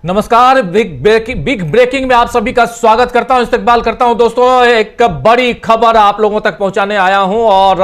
नमस्कार। Big breaking में आप सभी का स्वागत करता हूं, इस्तकबाल करता हूं। दोस्तों, एक बड़ी खबर आप लोगों तक पहुंचाने आया हूं और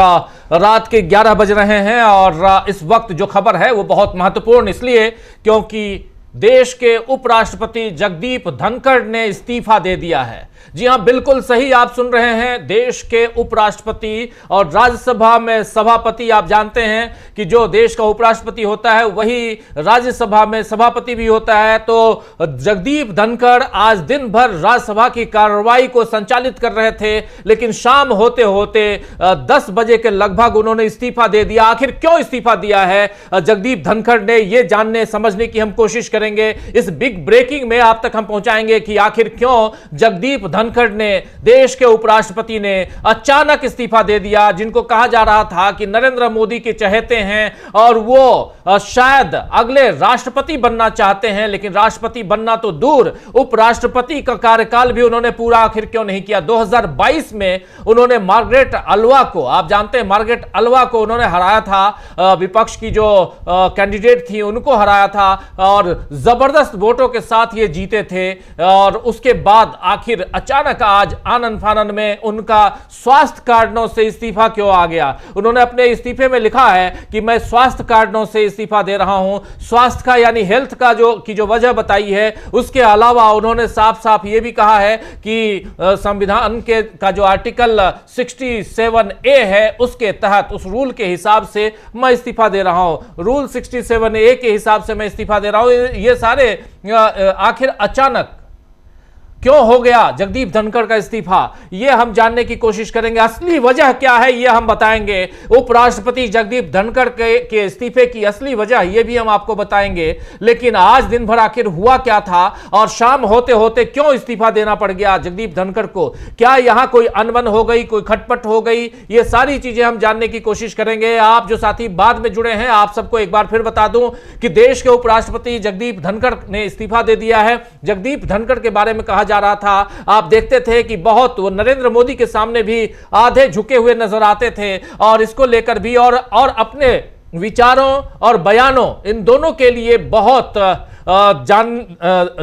रात के 11 बज रहे हैं और इस वक्त जो खबर है वो बहुत महत्वपूर्ण इसलिए क्योंकि देश के उपराष्ट्रपति जगदीप धनखड़ ने इस्तीफा दे दिया है। जी हां, बिल्कुल सही आप सुन रहे हैं। देश के उपराष्ट्रपति और राज्यसभा में सभापति, आप जानते हैं कि जो देश का उपराष्ट्रपति होता है वही राज्यसभा में सभापति भी होता है। तो जगदीप धनखड़ आज दिन भर राज्यसभा की कार्रवाई को संचालित कर रहे थे, लेकिन शाम होते होते 10 बजे के लगभग उन्होंने इस्तीफा दे दिया। आखिर क्यों इस्तीफा दिया है जगदीप धनखड़ ने, ये जानने समझने की हम कोशिश करेंगे। इस बिग ब्रेकिंग में आप तक हम पहुंचाएंगे कि आखिर क्यों जगदीप धनखड़ ने, देश के उपराष्ट्रपति ने अचानक इस्तीफा दे दिया, जिनको कहा जा रहा था कि नरेंद्र मोदी के चहेते हैं और वो शायद अगले राष्ट्रपति बनना चाहते हैं, लेकिन राष्ट्रपति बनना तो दूर, उपराष्ट्रपति का कार्यकाल भी उन्होंने पूरा आखिर क्यों नहीं किया। 2022 में उन्होंने मार्गरेट अल्वा को, आप जानते हैं मार्गरेट अल्वा को उन्होंने हराया था, विपक्ष की जो कैंडिडेट थी उनको हराया था और जबरदस्त वोटों के साथ ये जीते थे। और उसके बाद आखिर अचानक आज आनन फानन में उनका स्वास्थ्य कारणों से इस्तीफा क्यों आ गया। उन्होंने अपने इस्तीफे में लिखा है कि मैं स्वास्थ्य कारणों से इस्तीफा दे रहा हूं। स्वास्थ्य का यानी हेल्थ का जो वजह बताई है। उसके अलावा उन्होंने साफ साफ यह भी कहा है कि संविधान के का जो आर्टिकल 67A है उसके तहत, उस रूल के हिसाब से मैं इस्तीफा दे रहा हूं। रूल 67A के हिसाब से मैं इस्तीफा दे रहा हूं। ये सारे आखिर अचानक क्यों हो गया जगदीप धनखड़ का इस्तीफा, यह हम जानने की कोशिश करेंगे। असली वजह क्या है यह हम बताएंगे। उपराष्ट्रपति जगदीप धनखड़ के इस्तीफे की असली वजह यह भी हम आपको बताएंगे। लेकिन आज दिन भर आखिर हुआ क्या था और शाम होते होते क्यों इस्तीफा देना पड़ गया जगदीप धनखड़ को। क्या यहां कोई अनबन हो गई, कोई खटपट हो गई, ये सारी चीजें हम जानने की कोशिश करेंगे। आप जो साथी बाद में जुड़े हैं, आप सबको एक बार फिर बता दूं कि देश के उपराष्ट्रपति जगदीप धनखड़ ने इस्तीफा दे दिया है। जगदीप धनखड़ के बारे में कहा जा रहा था, आप देखते थे कि बहुत वो नरेंद्र मोदी के सामने भी आधे झुके हुए नजर आते थे और इसको लेकर भी और अपने विचारों और बयानों, इन दोनों के लिए बहुत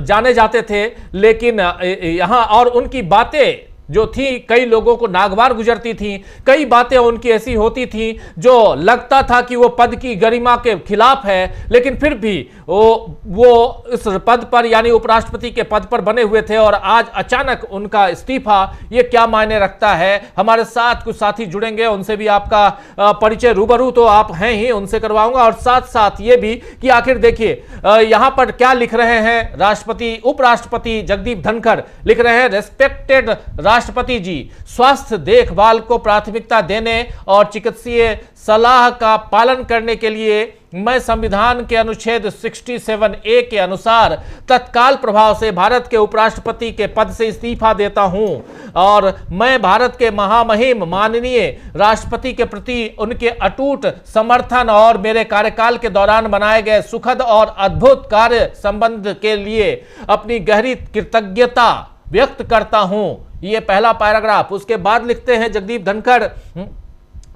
जाने जाते थे। लेकिन यहां और उनकी बातें जो थी कई लोगों को नागवार गुजरती थी। कई बातें उनकी ऐसी होती थी जो लगता था कि वो पद की गरिमा के खिलाफ है, लेकिन फिर भी वो इस पद पर यानी उपराष्ट्रपति के पद पर बने हुए थे और आज अचानक उनका इस्तीफा, ये क्या मायने रखता है। हमारे साथ कुछ साथी जुड़ेंगे, उनसे भी आपका परिचय रूबरू तो आप हैं ही, उनसे करवाऊंगा। और साथ साथ ये भी कि आखिर देखिए यहां पर क्या लिख रहे हैं राष्ट्रपति, उपराष्ट्रपति जगदीप धनखड़ लिख रहे हैं, रेस्पेक्टेड राष्ट्रपति जी, स्वास्थ्य देखभाल को प्राथमिकता देने और चिकित्सीय सलाह का पालन करने के लिए मैं संविधान के अनुच्छेद 67A के अनुसार तत्काल प्रभाव से भारत के उपराष्ट्रपति के पद से इस्तीफा देता हूं और मैं भारत के महामहिम माननीय राष्ट्रपति के प्रति उनके अटूट समर्थन और मेरे कार्यकाल के दौरान बनाए गए सुखद और अद्भुत कार्य संबंध के लिए अपनी गहरी कृतज्ञता व्यक्त करता हूं। ये पहला पैराग्राफ। उसके बाद लिखते हैं जगदीप धनखड़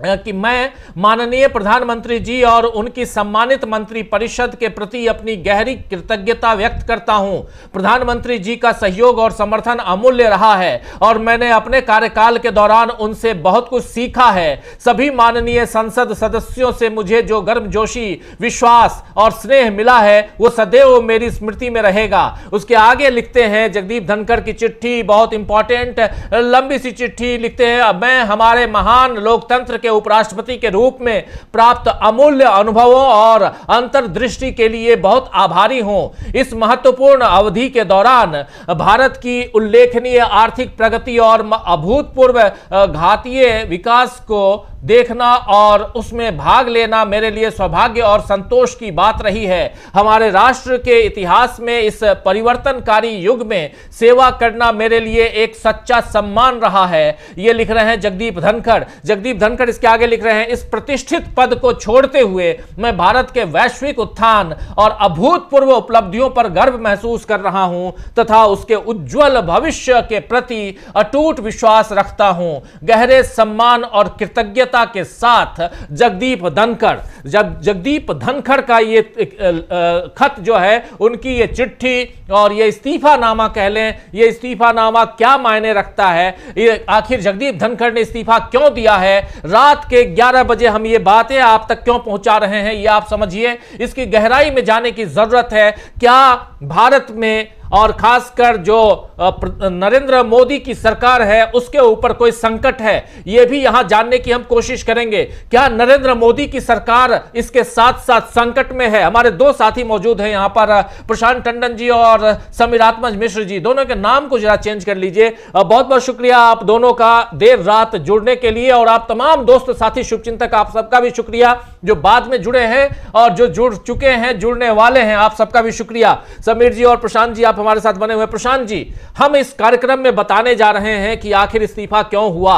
कि मैं माननीय प्रधानमंत्री जी और उनकी सम्मानित मंत्री परिषद के प्रति अपनी गहरी कृतज्ञता व्यक्त करता हूं। प्रधानमंत्री जी का सहयोग और समर्थन अमूल्य रहा है और मैंने अपने कार्यकाल के दौरान उनसे बहुत कुछ सीखा है। सभी माननीय संसद सदस्यों से मुझे जो गर्मजोशी, विश्वास और स्नेह मिला है वो सदैव मेरी स्मृति में रहेगा। उसके आगे लिखते हैं जगदीप धनखड़ की चिट्ठी, बहुत इंपॉर्टेंट लंबी सी चिट्ठी लिखते हैं, मैं हमारे महान लोकतंत्र के उपराष्ट्रपति के रूप में प्राप्त अमूल्य अनुभवों और अंतर्दृष्टि के लिए बहुत आभारी हूं। इस महत्वपूर्ण अवधि के दौरान भारत की उल्लेखनीय आर्थिक प्रगति और अभूतपूर्व घातीय विकास को देखना और उसमें भाग लेना मेरे लिए सौभाग्य और संतोष की बात रही है। हमारे राष्ट्र के इतिहास में इस परिवर्तनकारी युग में सेवा करना मेरे लिए एक सच्चा सम्मान रहा है। ये लिख रहे हैं जगदीप धनखड़। जगदीप धनखड़ इसके आगे लिख रहे हैं, इस प्रतिष्ठित पद को छोड़ते हुए मैं भारत के वैश्विक उत्थान और अभूतपूर्व उपलब्धियों पर गर्व महसूस कर रहा हूं तथा उसके उज्जवल भविष्य के प्रति अटूट विश्वास रखता हूं। गहरे सम्मान और कृतज्ञता के साथ जगदीप धनखड़। जब जगदीप धनखड़ का ये खत जो है, उनकी ये चिट्ठी और ये इस्तीफानामा कह लें, ये इस्तीफानामा क्या मायने रखता है, ये आखिर जगदीप धनखड़ ने इस्तीफा क्यों दिया है, रात के 11 बजे हम ये बातें आप तक क्यों पहुंचा रहे हैं, ये आप समझिए। इसकी गहराई में जाने की जरूरत है। क्या भारत में और खासकर जो नरेंद्र मोदी की सरकार है उसके ऊपर कोई संकट है, यह भी यहां जानने की हम कोशिश करेंगे। क्या नरेंद्र मोदी की सरकार इसके साथ साथ संकट में है? हमारे दो साथी मौजूद हैं यहां पर, प्रशांत टंडन जी और समीरात्मज मिश्र जी। दोनों के नाम को जरा चेंज कर लीजिए। बहुत बहुत शुक्रिया आप दोनों का देर रात जुड़ने के लिए, और आप तमाम दोस्त साथी शुभचिंतक, आप सबका भी शुक्रिया जो बाद में जुड़े हैं और जो जुड़ चुके हैं, जुड़ने वाले हैं, आप सबका भी शुक्रिया। समीर जी और प्रशांत जी आप हमारे साथ बने हुए। प्रशांत जी, हम इस कार्यक्रम में बताने जा रहे हैं कि आखिर इस्तीफा क्यों हुआ,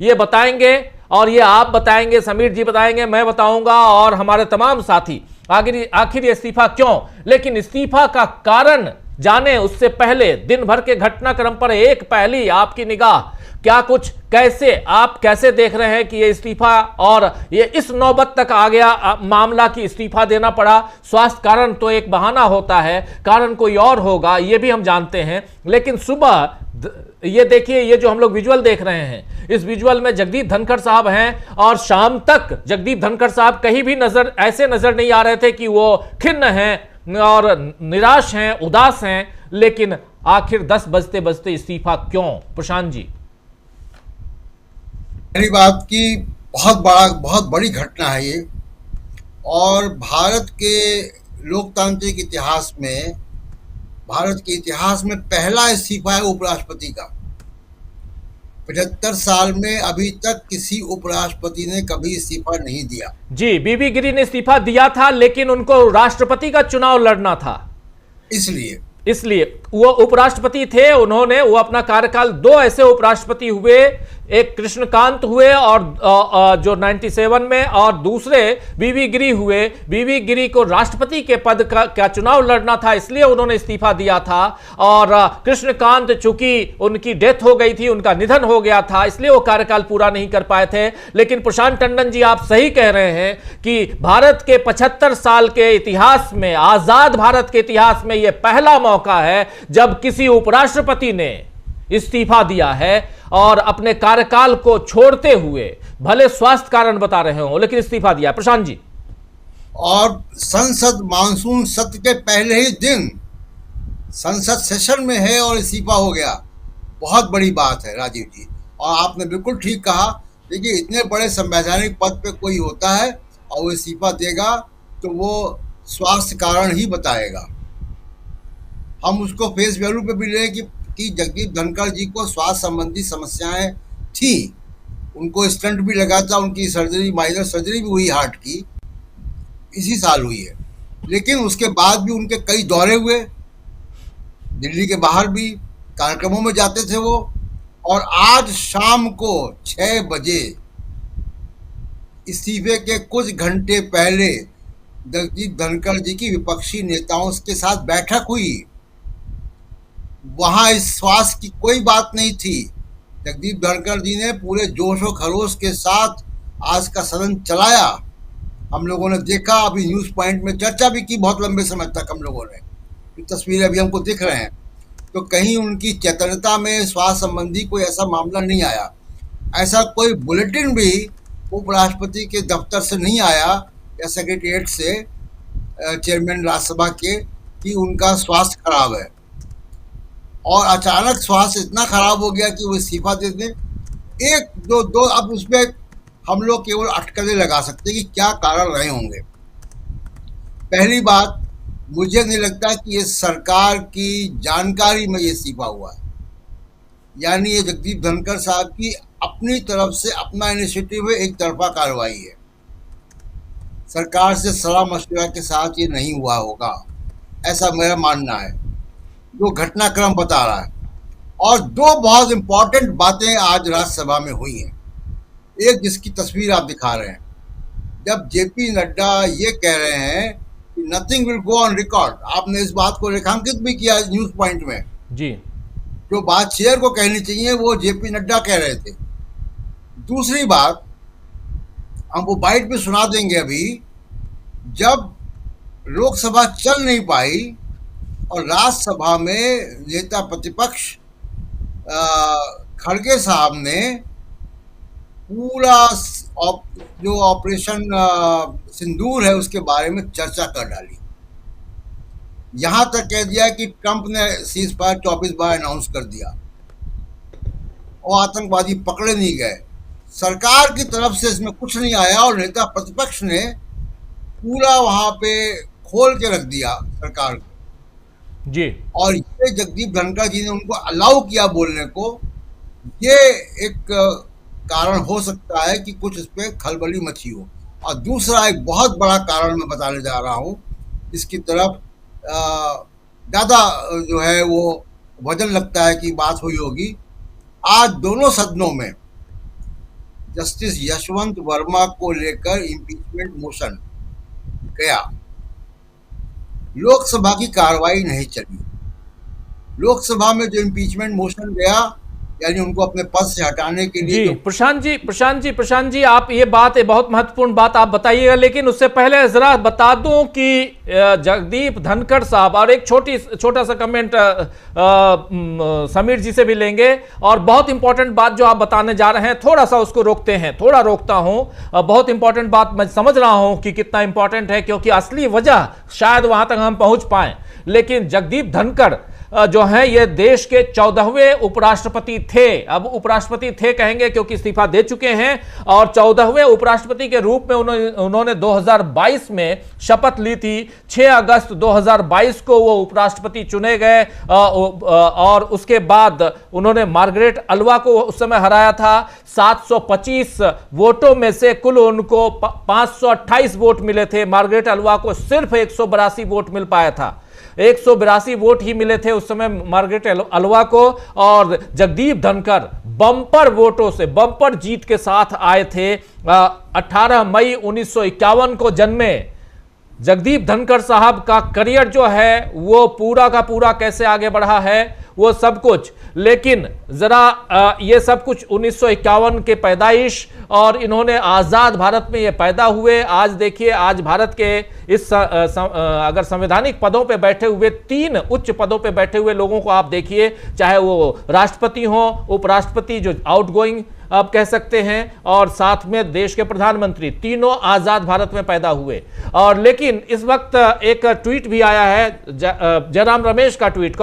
यह बताएंगे, और ये आप बताएंगे, समीर जी बताएंगे, मैं बताऊंगा और हमारे तमाम साथी। आखिर ये इस्तीफा क्यों, लेकिन इस्तीफा का कारण जाने उससे पहले दिन भर के घटनाक्रम पर एक पहली आपकी निगाह, क्या कुछ, कैसे आप कैसे देख रहे हैं कि ये इस्तीफा और ये इस नौबत तक आ गया मामला कि इस्तीफा देना पड़ा? स्वास्थ्य कारण तो एक बहाना होता है, कारण कोई और होगा, ये भी हम जानते हैं। लेकिन सुबह ये देखिए, ये जो हम लोग विजुअल देख रहे हैं, इस विजुअल में जगदीप धनखड़ साहब हैं, और शाम तक जगदीप धनखड़ साहब कहीं भी ऐसे नजर नहीं आ रहे थे कि वो खिन्न हैं और निराश हैं, उदास हैं। लेकिन आखिर 10 बजते बजते इस्तीफा क्यों? प्रशांत जी। पहली बात की बहुत बड़ी घटना है ये, और भारत के लोकतांत्रिक इतिहास में, भारत के इतिहास में पहला इस्तीफा है उपराष्ट्रपति का। 75 साल में अभी तक किसी उपराष्ट्रपति ने कभी इस्तीफा नहीं दिया। जी, बीबी गिरी ने इस्तीफा दिया था, लेकिन उनको राष्ट्रपति का चुनाव लड़ना था, इसलिए वो उपराष्ट्रपति थे। वो अपना कार्यकाल, 2 ऐसे उपराष्ट्रपति हुए, एक कृष्णकांत हुए और जो 97 में, और दूसरे बीबी गिरी हुए। बीबी गिरी को राष्ट्रपति के पद का चुनाव लड़ना था, इसलिए उन्होंने इस्तीफा दिया था। और कृष्णकांत चूंकि उनकी डेथ हो गई थी, उनका निधन हो गया था, इसलिए वो कार्यकाल पूरा नहीं कर पाए थे। लेकिन प्रशांत टंडन जी, आप सही कह रहे हैं कि भारत के 75 साल के इतिहास में, आजाद भारत के इतिहास में, यह पहला मौका है जब किसी उपराष्ट्रपति ने इस्तीफा दिया है और अपने कार्यकाल को छोड़ते हुए, भले स्वास्थ्य कारण बता रहे हो, लेकिन इस्तीफा दिया। प्रशांत जी। और संसद मानसून सत्र के पहले ही दिन संसद सेशन में है और इस्तीफा हो गया, बहुत बड़ी बात है राजीव जी। और आपने बिल्कुल ठीक कहा, देखिए इतने बड़े संवैधानिक पद पे कोई होता है और वो इस्तीफा देगा तो वो स्वास्थ्य कारण ही बताएगा। हम उसको फेस वैल्यू पे भी लें कि जगदीप धनखड़ जी को स्वास्थ्य संबंधी समस्याएं थी, उनको स्टंट भी लगा था, उनकी सर्जरी, माइनर सर्जरी भी हुई हार्ट की, इसी साल हुई है। लेकिन उसके बाद भी उनके कई दौरे हुए, दिल्ली के बाहर भी कार्यक्रमों में जाते थे वो। और आज शाम को 6 बजे इस्तीफे के कुछ घंटे पहले जगदीप धनखड़ जी की विपक्षी नेताओं के साथ बैठक हुई। वहां इस स्वास्थ्य की कोई बात नहीं थी। जगदीप धनखड़ जी ने पूरे जोश और खरोश के साथ आज का सदन चलाया। हम लोगों ने देखा, अभी न्यूज पॉइंट में चर्चा भी की बहुत लंबे समय तक हम लोगों ने। तस्वीरें अभी हमको दिख रहे हैं, तो कहीं उनकी चेतनता में स्वास्थ्य संबंधी कोई ऐसा मामला नहीं आया। ऐसा कोई बुलेटिन भी उपराष्ट्रपति के दफ्तर से नहीं आया या सेक्रेटेरिएट से, चेयरमैन राज्यसभा के, कि उनका स्वास्थ्य खराब है। और अचानक स्वास्थ्य इतना खराब हो गया कि वो इस्तीफा दे दें। एक दो अब उसमें हम लोग केवल अटकलें लगा सकते हैं कि क्या कारण रहे होंगे। पहली बात, मुझे नहीं लगता कि ये सरकार की जानकारी में ये इस्तीफा हुआ है, यानी ये जगदीप धनखड़ साहब की अपनी तरफ से अपना इनिशिएटिव है, एक तरफा कार्रवाई है। सरकार से सलाह मशवरा के साथ ये नहीं हुआ होगा, ऐसा मेरा मानना है, जो घटनाक्रम बता रहा है। और 2 बहुत इंपॉर्टेंट बातें आज राज्यसभा में हुई हैं। एक, जिसकी तस्वीर आप दिखा रहे हैं, जब जेपी नड्डा ये कह रहे हैं कि nothing will go on record, आपने इस बात को रेखांकित भी किया न्यूज पॉइंट में जी। जो बात शेयर को कहनी चाहिए वो जेपी नड्डा कह रहे थे। दूसरी बात, हम वो बाइट भी सुना देंगे अभी, जब लोकसभा चल नहीं पाई और राज्यसभा में नेता प्रतिपक्ष खड़गे साहब ने पूरा जो ऑपरेशन सिंदूर है उसके बारे में चर्चा कर डाली। यहां तक कह दिया कि ट्रंप ने सीज फायर 24 बार अनाउंस कर दिया और आतंकवादी पकड़े नहीं गए। सरकार की तरफ से इसमें कुछ नहीं आया और नेता प्रतिपक्ष ने पूरा वहां पे खोल के रख दिया सरकार को जी। और ये जगदीप धनखड़ जी ने उनको अलाउ किया बोलने को। ये एक कारण हो सकता है कि कुछ इस पे खलबली मची हो। और दूसरा एक बहुत बड़ा कारण मैं बताने जा रहा हूं, इसकी तरफ ज़्यादा जो है वो वजन लगता है कि बात हुई होगी। आज दोनों सदनों में जस्टिस यशवंत वर्मा को लेकर इम्पीचमेंट मोशन गया, लोकसभा की कार्रवाई नहीं चली। लोकसभा में जो इम्पीचमेंट मोशन गया यानी उनको अपने पद से हटाने के लिए जी प्रशांत जी आप ये बहुत महत्वपूर्ण बात आप बताइएगा, लेकिन उससे पहले जरा बता दूं कि जगदीप धनखड़ साहब, और एक छोटा सा कमेंट समीर जी से भी लेंगे, और बहुत इंपॉर्टेंट बात जो आप बताने जा रहे हैं थोड़ा सा उसको रोकता हूं। बहुत इंपॉर्टेंट बात मैं समझ रहा हूं कि कितना इंपॉर्टेंट है, क्योंकि असली वजह शायद वहां तक हम पहुंच पाए। लेकिन जगदीप धनखड़ जो है ये देश के 14वें उपराष्ट्रपति थे। अब उपराष्ट्रपति थे कहेंगे क्योंकि इस्तीफा दे चुके हैं, और 14वें उपराष्ट्रपति के रूप में उन्होंने 2022 में शपथ ली थी। 6 अगस्त 2022 को वो उपराष्ट्रपति चुने गए, और उसके बाद उन्होंने मार्गरेट अल्वा को उस समय हराया था। 725 वोटों में से कुल उनको 528 वोट मिले थे। मार्गरेट अल्वा को सिर्फ 182 वोट मिल पाया था। 182 वोट ही मिले थे उस समय मार्गरेट अल्वा को, और जगदीप धनखड़ बम्पर वोटों से, बम्पर जीत के साथ आए थे। 18 मई 1951 को जन्मे जगदीप धनखड़ साहब का करियर जो है वो पूरा का पूरा कैसे आगे बढ़ा है वो सब कुछ। लेकिन जरा ये सब कुछ 1951 के पैदाइश, और इन्होंने आज़ाद भारत में ये पैदा हुए। आज देखिए, आज भारत के इस अगर संवैधानिक पदों पे बैठे हुए 3 उच्च पदों पे बैठे हुए लोगों को आप देखिए, चाहे वो राष्ट्रपति हो, उपराष्ट्रपति जो आउटगोइंग आप कह सकते हैं, और साथ में देश के प्रधानमंत्री, तीनों आज़ाद भारत में पैदा हुए। और लेकिन इस वक्त एक ट्वीट भी आया है, जयराम रमेश का ट्वीट,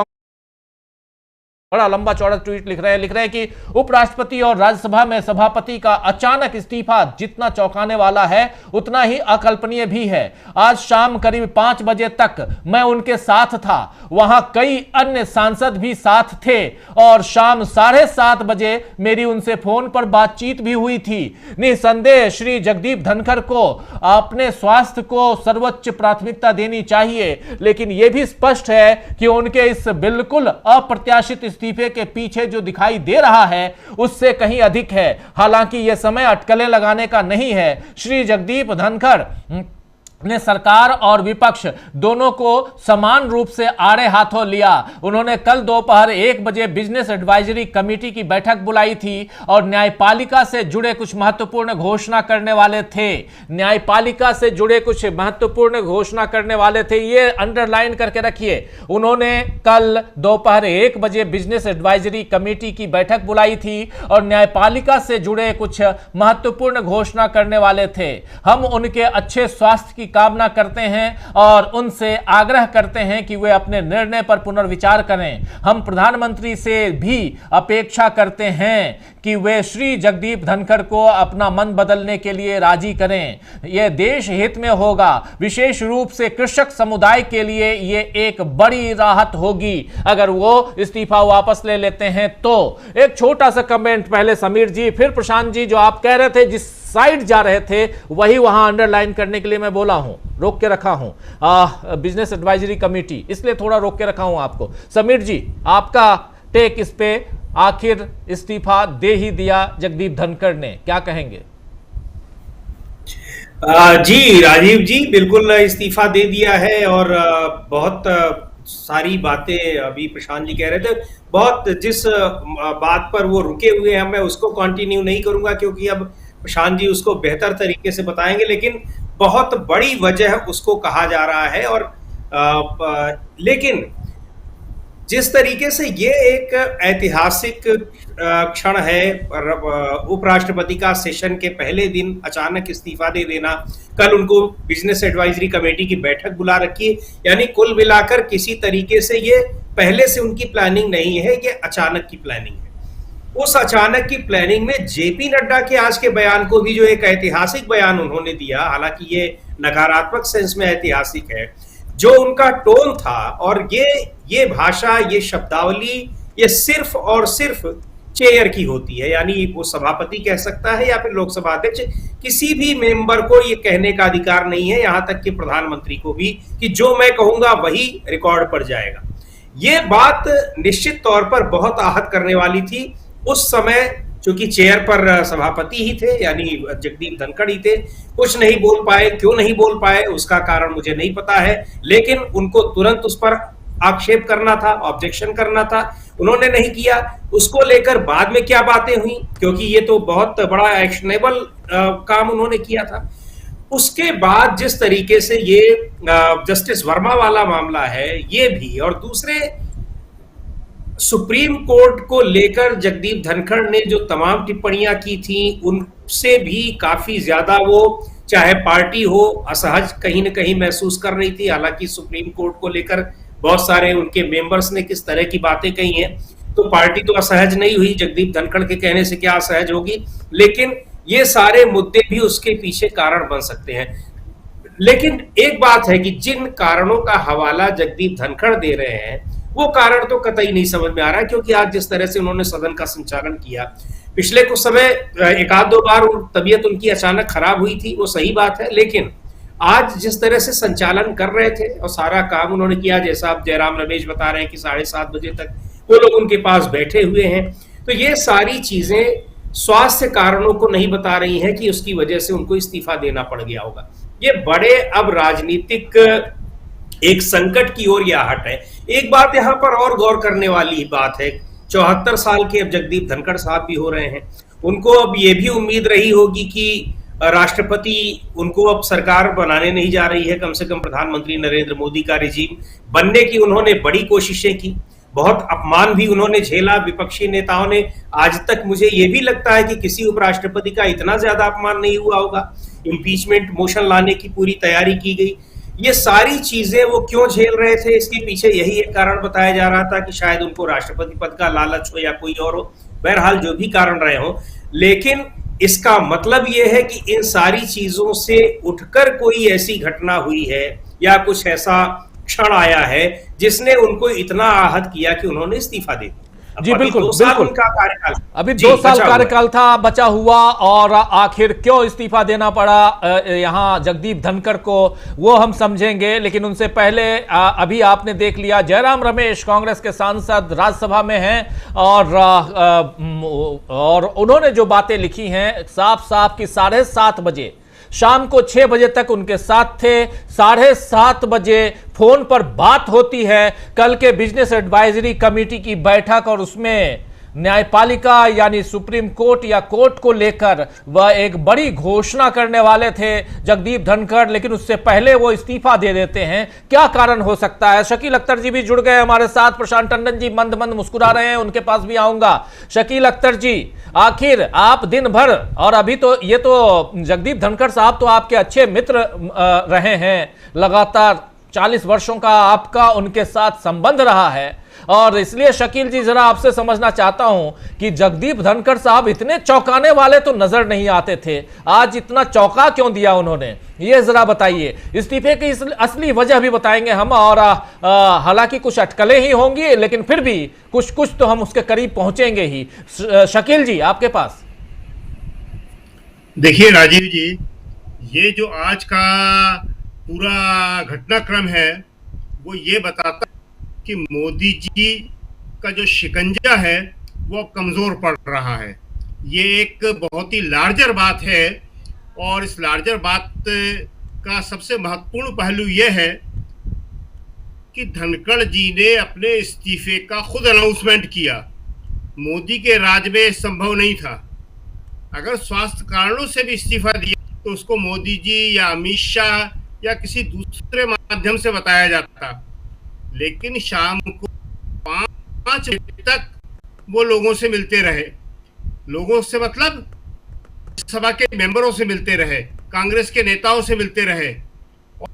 बड़ा लंबा चौड़ा ट्वीट लिख रहे हैं कि उपराष्ट्रपति और राज्यसभा में सभापति का अचानक इस्तीफा जितना चौंकाने वाला है उतना ही अकल्पनीय भी है। आज शाम करीब 5 बजे तक मैं उनके साथ था, वहां कई अन्य सांसद भी साथ थे, और शाम 7:30 बजे मेरी उनसे फोन पर बातचीत भी हुई थी। निसंदेह श्री जगदीप धनखड़ को अपने स्वास्थ्य को सर्वोच्च प्राथमिकता देनी चाहिए, लेकिन यह भी स्पष्ट है कि उनके इस बिल्कुल अप्रत्याशित इस्तीफे के पीछे जो दिखाई दे रहा है उससे कहीं अधिक है। हालांकि यह समय अटकलें लगाने का नहीं है। श्री जगदीप धनखड़ ने सरकार और विपक्ष दोनों को समान रूप से आड़े हाथों लिया। उन्होंने कल दोपहर 1 बजे बिजनेस एडवाइजरी कमेटी की बैठक बुलाई थी और न्यायपालिका से जुड़े कुछ महत्वपूर्ण घोषणा करने वाले थे। न्यायपालिका से जुड़े कुछ महत्वपूर्ण घोषणा करने वाले थे, ये अंडरलाइन करके रखिए। उन्होंने कल दोपहर 1 बजे बिजनेस एडवाइजरी कमेटी की बैठक बुलाई थी और न्यायपालिका से जुड़े कुछ महत्वपूर्ण घोषणा करने वाले थे। हम उनके अच्छे स्वास्थ्य की कामना करते हैं और उनसे आग्रह करते हैं कि वे अपने निर्णय पर पुनर्विचार करें। हम प्रधानमंत्री से भी अपेक्षा करते हैं कि वे श्री जगदीप धनखड़ को अपना मन बदलने के लिए राजी करें। यह देश हित में होगा। विशेष रूप से कृषक समुदाय के लिए यह एक बड़ी राहत होगी अगर वो इस्तीफा वापस ले लेते हैं तो। एक छोटा सा कमेंट पहले समीर जी, फिर प्रशांत जी, जो आप कह रहे थे जिस साइड जा रहे थे वही वहां अंडरलाइन करने के लिए मैं बोला हूं, रोक के रखा हूं। बिजनेस एडवाइजरी कमेटी, इसलिए थोड़ा रोक के रखा हूं आपको। समीर जी, आपका टेक इस पे, आखिर इस्तीफा दे ही दिया जगदीप धनखड़ ने, क्या कहेंगे? जी राजीव जी, बिल्कुल इस्तीफा दे दिया है और बहुत सारी बातें अभी प्रशांत जी कह रहे थे, बहुत जिस बात पर वो रुके हुए हैं मैं उसको कंटिन्यू नहीं करूंगा क्योंकि अब प्रशांत जी उसको बेहतर तरीके से बताएंगे। लेकिन बहुत बड़ी वजह उसको कहा जा रहा है। और लेकिन जिस तरीके से ये एक ऐतिहासिक क्षण है, उपराष्ट्रपति का सेशन के पहले दिन अचानक इस्तीफा दे देना, कल उनको बिजनेस एडवाइजरी कमेटी की बैठक बुला रखी है, यानी कुल मिलाकर किसी तरीके से ये पहले से उनकी प्लानिंग नहीं है, ये अचानक की प्लानिंग है। उस अचानक की प्लानिंग में जेपी नड्डा के आज के बयान को भी, जो एक ऐतिहासिक बयान उन्होंने दिया, हालांकि ये नकारात्मक सेंस में ऐतिहासिक है, जो उनका टोन था और ये भाषा, ये शब्दावली, ये सिर्फ और सिर्फ चेयर की होती है, यानी वो सभापति कह सकता है या फिर लोकसभा अध्यक्ष, किसी भी मेंबर को ये कहने का अधिकार नहीं है, यहां तक कि प्रधानमंत्री को भी, कि जो मैं कहूंगा वही रिकॉर्ड पर जाएगा। ये बात निश्चित तौर पर बहुत आहत करने वाली थी उस समय, क्योंकि चेयर पर सभापति ही थे, यानी जगदीप धनखड़ ही थे। कुछ नहीं बोल पाए, क्यों नहीं बोल पाए उसका कारण मुझे नहीं पता है, लेकिन उनको तुरंत उस पर आक्षेप करना था, ऑब्जेक्शन करना था, उन्होंने नहीं किया। उसको लेकर बाद में क्या बातें हुई, क्योंकि ये तो बहुत बड़ा एक्शनेबल काम उन्होंने किया था। उसके बाद जिस तरीके से ये जस्टिस वर्मा वाला मामला है, ये भी, और दूसरे सुप्रीम कोर्ट को लेकर जगदीप धनखड़ ने जो तमाम टिप्पणियां की थी, उनसे भी काफी ज्यादा वो, चाहे पार्टी हो, असहज कहीं ना कहीं महसूस कर रही थी। हालांकि सुप्रीम कोर्ट को लेकर बहुत सारे उनके मेंबर्स ने किस तरह की बातें कही हैं, तो पार्टी तो असहज नहीं हुई, जगदीप धनखड़ के कहने से क्या असहज होगी, लेकिन ये सारे मुद्दे भी उसके पीछे कारण बन सकते हैं। लेकिन एक बात है कि जिन कारणों का हवाला जगदीप धनखड़ दे रहे हैं, वो कारण तो कतई नहीं समझ में आ रहा है, क्योंकि आज जिस तरह से उन्होंने सदन का संचालन किया, पिछले कुछ समय एक आध दो बार तबीयत उनकी अचानक खराब हुई थी, वो सही बात है, लेकिन आज जिस तरह से संचालन कर रहे थे और सारा काम उन्होंने किया, जैसा आप जयराम रमेश बता रहे हैं कि 7:30 बजे तक वो लोग उनके पास बैठे हुए हैं, तो ये सारी चीजें स्वास्थ्य कारणों को नहीं बता रही हैं कि उसकी वजह से उनको इस्तीफा देना पड़ गया होगा। ये बड़े अब राजनीतिक एक संकट की ओर यह हट है। एक बात यहां पर और गौर करने वाली बात है, 74 साल के अब जगदीप धनखड़ साहब भी हो रहे हैं, उनको अब ये भी उम्मीद रही होगी कि राष्ट्रपति उनको अब सरकार बनाने नहीं जा रही है, कम से कम प्रधानमंत्री नरेंद्र मोदी का रिजीम बनने की उन्होंने बड़ी कोशिशें की, बहुत अपमान भी उन्होंने झेला विपक्षी नेताओं ने। आज तक मुझे ये भी लगता है कि किसी उपराष्ट्रपति का इतना ज्यादा अपमान नहीं हुआ होगा। इम्पीचमेंट मोशन लाने की पूरी तैयारी की गई, ये सारी चीजें वो क्यों झेल रहे थे, इसके पीछे यही एक कारण बताया जा रहा था कि शायद उनको राष्ट्रपति पद का लालच हो या कोई और हो। बहरहाल जो भी कारण रहे हो, लेकिन इसका मतलब यह है कि इन सारी चीजों से उठकर कोई ऐसी घटना हुई है या कुछ ऐसा क्षण आया है जिसने उनको इतना आहत किया कि उन्होंने इस्तीफा दे दिया। जी बिल्कुल, बिल्कुल। उनका कार्यकाल अभी 2 साल कार्यकाल था, बचा हुआ, और आखिर क्यों इस्तीफा देना पड़ा यहाँ जगदीप धनखड़ को, वो हम समझेंगे। लेकिन उनसे पहले अभी आपने देख लिया, जयराम रमेश कांग्रेस के सांसद राज्यसभा में हैं, और उन्होंने जो बातें लिखी हैं साफ साफ कि 7:30 बजे शाम को 6 बजे तक उनके साथ थे, 7:30 बजे फोन पर बात होती है कल के बिजनेस एडवाइजरी कमेटी की बैठक, और उसमें न्यायपालिका यानी सुप्रीम कोर्ट या कोर्ट को लेकर वह एक बड़ी घोषणा करने वाले थे जगदीप धनखड़, लेकिन उससे पहले वो इस्तीफा दे देते हैं। क्या कारण हो सकता है? शकील अख्तर जी भी जुड़ गए हमारे साथ, प्रशांत टंडन जी मंद मंद मुस्कुरा रहे हैं, उनके पास भी आऊंगा। शकील अख्तर जी, आखिर आप दिन भर, और अभी तो ये तो जगदीप धनखड़ साहब तो आपके अच्छे मित्र रहे हैं, लगातार 40 वर्षों का आपका उनके साथ संबंध रहा है, और इसलिए शकील जी जरा आपसे समझना चाहता हूं कि जगदीप धनखड़ साहब इतने चौंकाने वाले तो नजर नहीं आते थे, आज इतना चौंका क्यों दिया उन्होंने, ये जरा बताइए। इस्तीफे की असली वजह भी बताएंगे हम, और हालांकि कुछ अटकलें ही होंगी, लेकिन फिर भी कुछ तो हम उसके करीब पहुंचेंगे ही। शकील जी आपके पास। देखिए राजीव जी, ये जो आज का पूरा घटनाक्रम है वो ये बताता कि मोदी जी का जो शिकंजा है वो कमजोर पड़ रहा है। ये एक बहुत ही लार्जर बात है, और इस लार्जर बात का सबसे महत्वपूर्ण पहलू ये है कि धनखड़ जी ने अपने इस्तीफे का खुद अनाउंसमेंट किया। मोदी के राज में संभव नहीं था। अगर स्वास्थ्य कारणों से भी इस्तीफा दिया तो उसको मोदी जी या अमित शाह या किसी दूसरे माध्यम से बताया जाता, लेकिन शाम को 5 बजे तक वो लोगों से मिलते रहे। लोगों से मतलब सभा के मेंबरों से मिलते रहे, कांग्रेस के नेताओं से मिलते रहे,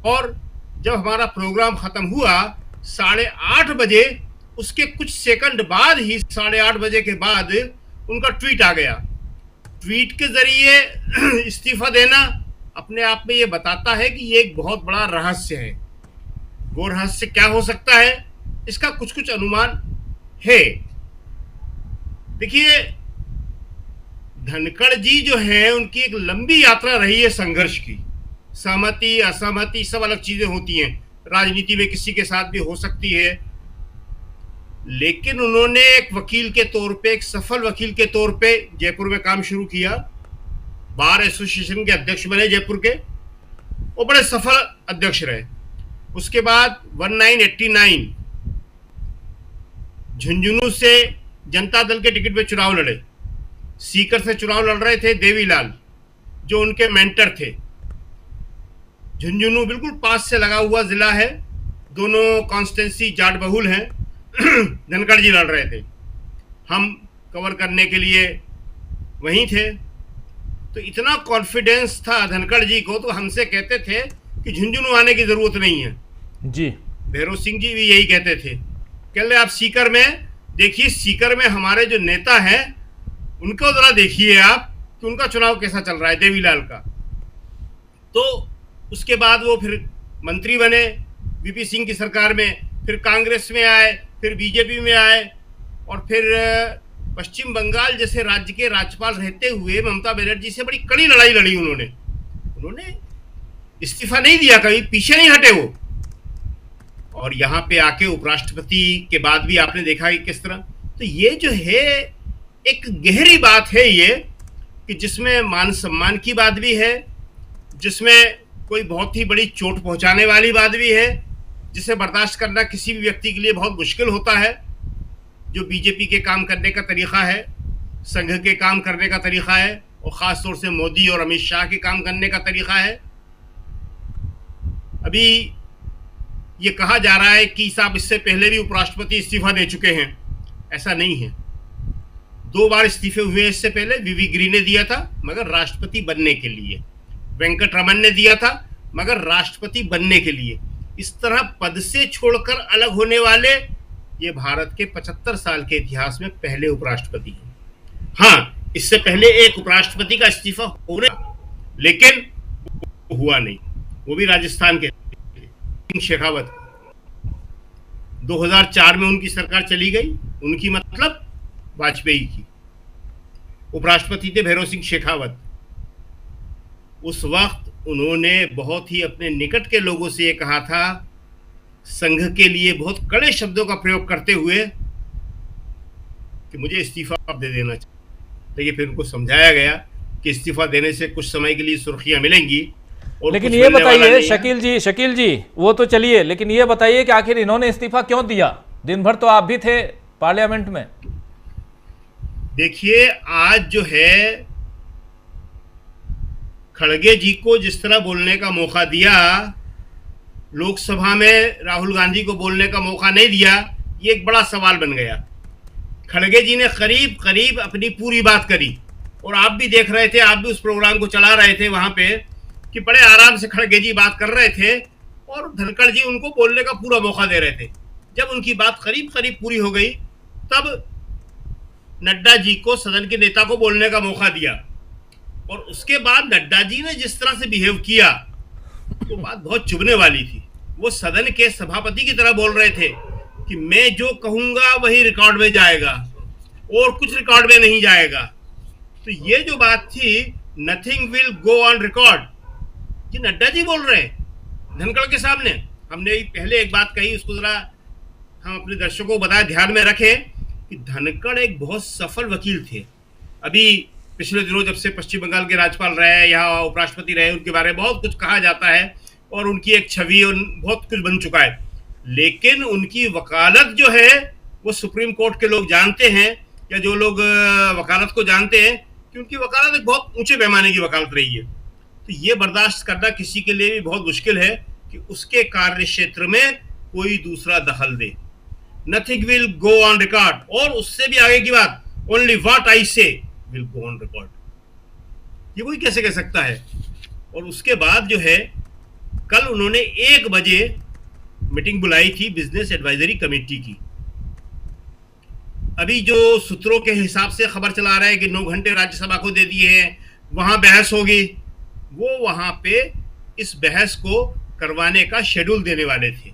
और जब हमारा प्रोग्राम खत्म हुआ 8:30 बजे, उसके कुछ सेकंड बाद ही 8:30 बजे के बाद उनका ट्वीट आ गया। ट्वीट के जरिए इस्तीफा देना अपने आप में ये बताता है कि ये एक बहुत बड़ा रहस्य है। वो रहस्य क्या हो सकता है, इसका कुछ कुछ अनुमान है। देखिए, धनखड़ जी जो है उनकी एक लंबी यात्रा रही है संघर्ष की। सहमति असहमति सब अलग चीजें होती हैं, राजनीति में किसी के साथ भी हो सकती है, लेकिन उन्होंने एक वकील के तौर पे, एक सफल वकील के तौर पे जयपुर में काम शुरू किया। बार एसोसिएशन के अध्यक्ष बने जयपुर के, और बड़े सफल अध्यक्ष रहे। उसके बाद 1989 झुंझुनू से जनता दल के टिकट पे चुनाव लड़े। सीकर से चुनाव लड़ रहे थे देवीलाल, जो उनके मेंटर थे। झुंझुनू बिल्कुल पास से लगा हुआ जिला है, दोनों कॉन्स्टिट्यूंसी जाट बहुल हैं। धनखड़ जी लड़ रहे थे, हम कवर करने के लिए वहीं थे। तो इतना कॉन्फिडेंस था धनखड़ जी को, तो हमसे कहते थे कि झुंझुनू आने की जरूरत नहीं है जी। भैरव सिंह जी भी यही कहते थे, कह रहे आप सीकर में देखिए, सीकर में हमारे जो नेता हैं उनको जरा देखिए आप कि उनका चुनाव कैसा चल रहा है, देवीलाल का। तो उसके बाद वो फिर मंत्री बने वीपी सिंह की सरकार में, फिर कांग्रेस में आए, फिर बीजेपी में आए, और फिर पश्चिम बंगाल जैसे राज्य के राज्यपाल रहते हुए ममता बनर्जी से बड़ी कड़ी लड़ाई लड़ी उन्होंने इस्तीफा नहीं दिया, कभी पीछे नहीं हटे वो। और यहाँ पे आके उपराष्ट्रपति के बाद भी आपने देखा कि किस तरह। तो ये जो है एक गहरी बात है ये, कि जिसमें मान सम्मान की बात भी है, जिसमें कोई बहुत ही बड़ी चोट पहुंचाने वाली बात भी है, जिसे बर्दाश्त करना किसी भी व्यक्ति के लिए बहुत मुश्किल होता है। जो बीजेपी के काम करने का तरीका है, संघ के काम करने का तरीका है, और ख़ास तौर से मोदी और अमित शाह के काम करने का तरीका है। अभी ये कहा जा रहा है कि साहब इससे पहले भी उपराष्ट्रपति इस्तीफा दे चुके हैं, ऐसा नहीं है। 2 बार इस्तीफे हुए इससे पहले। वीवी गिरी ने दिया था मगर राष्ट्रपति बनने के लिए, वेंकट रमन ने दिया था मगर राष्ट्रपति बनने के लिए। इस तरह पद से छोड़कर अलग होने वाले ये भारत के 75 साल के इतिहास में पहले उपराष्ट्रपति हैं। हाँ, इससे पहले एक उपराष्ट्रपति का इस्तीफा होने, लेकिन हुआ नहीं, वो भी राजस्थान के शेखावत। 2004 में उनकी सरकार चली गई, उनकी मतलब वाजपेयी की। उपराष्ट्रपति थे भैरव सिंह शेखावत। उस वक्त उन्होंने बहुत ही अपने निकट के लोगों से ये कहा था, संघ के लिए बहुत कड़े शब्दों का प्रयोग करते हुए, कि मुझे इस्तीफा अब दे देना चाहिए। लेकिन फिर उनको समझाया गया कि इस्तीफा देने से कुछ समय के लिए सुर्खियां मिलेंगी, और लेकिन ये बताइए शकील जी, वो तो चलिए, लेकिन ये बताइए कि आखिर इन्होंने इस्तीफा क्यों दिया? दिन भर तो आप भी थे पार्लियामेंट में। देखिए, आज जो है खड़गे जी को जिस तरह बोलने का मौका दिया, लोकसभा में राहुल गांधी को बोलने का मौका नहीं दिया, ये एक बड़ा सवाल बन गया। खड़गे जी ने करीब करीब अपनी पूरी बात करी, और आप भी देख रहे थे, आप भी उस प्रोग्राम को चला रहे थे वहां पे, कि बड़े आराम से खड़गे जी बात कर रहे थे और धनखड़ जी उनको बोलने का पूरा मौका दे रहे थे। जब उनकी बात करीब करीब पूरी हो गई, तब नड्डा जी को, सदन के नेता को बोलने का मौका दिया, और उसके बाद नड्डा जी ने जिस तरह से बिहेव किया, तो बात बहुत चुभने वाली थी। वो सदन के सभापति की तरह बोल रहे थे कि मैं जो कहूंगा वही रिकॉर्ड में जाएगा और कुछ रिकॉर्ड में नहीं जाएगा। तो ये जो बात थी, nothing will go on record, ये नड्डा जी बोल रहे हैं धनखड़ के सामने। हमने पहले एक बात कही, उसको जरा हम अपने दर्शकों को बताया, ध्यान में रखें कि धनखड़ एक बहुत सफल वकील थे। अभी पिछले दिनों जब से पश्चिम बंगाल के राज्यपाल रहे, यहाँ उपराष्ट्रपति रहे, उनके बारे में बहुत कुछ कहा जाता है और उनकी एक छवि और बहुत कुछ बन चुका है। लेकिन उनकी वकालत जो है वो सुप्रीम कोर्ट के लोग जानते हैं, या जो लोग वकालत को जानते हैं, कि उनकी वकालत एक बहुत ऊंचे पैमाने की वकालत रही है। तो ये बर्दाश्त करना किसी के लिए भी बहुत मुश्किल है कि उसके कार्य क्षेत्र में कोई दूसरा दखल दे। Nothing will go on record, और उससे भी आगे की बात, ओनली व्हाट आई से विल गो ऑन रिकॉर्ड। ये कोई कैसे कह सकता है? और उसके बाद जो है, कल उन्होंने 1 बजे मीटिंग बुलाई थी बिजनेस एडवाइजरी कमेटी की। अभी जो सूत्रों के हिसाब से खबर चला रहा है कि 9 घंटे राज्यसभा को दे दिए हैं, वहां बहस होगी। वो वहां पे इस बहस को करवाने का शेड्यूल देने वाले थे।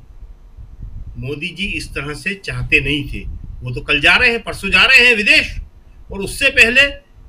मोदी जी इस तरह से चाहते नहीं थे। वो तो कल जा रहे हैं, परसों जा रहे हैं विदेश, और उससे पहले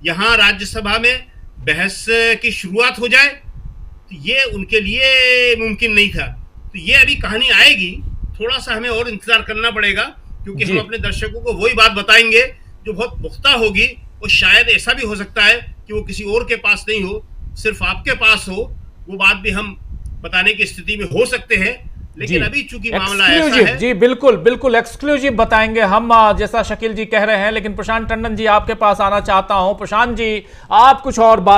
यहां राज्यसभा में बहस की शुरुआत हो जाए, तो ये उनके लिए मुमकिन नहीं था। तो ये अभी कहानी आएगी, थोड़ा सा हमें और इंतजार करना पड़ेगा, क्योंकि हम अपने दर्शकों को वही बात बताएंगे जो बहुत पुख्ता होगी। और शायद ऐसा भी हो सकता है कि वो किसी और के पास नहीं हो, सिर्फ आपके पास हो। वो बात भी हम बताने की स्थिति में हो सकते हैं, लेकिन अभी चूंकि मामला ऐसा है। जी बिल्कुल बिल्कुल एक्सक्लूसिव बताएंगे हम, जैसा शकील जी कह रहे हैं। लेकिन प्रशांत टंडन जी, आपके पास आना चाहता हूं। प्रशांत जी, आप कुछ और बात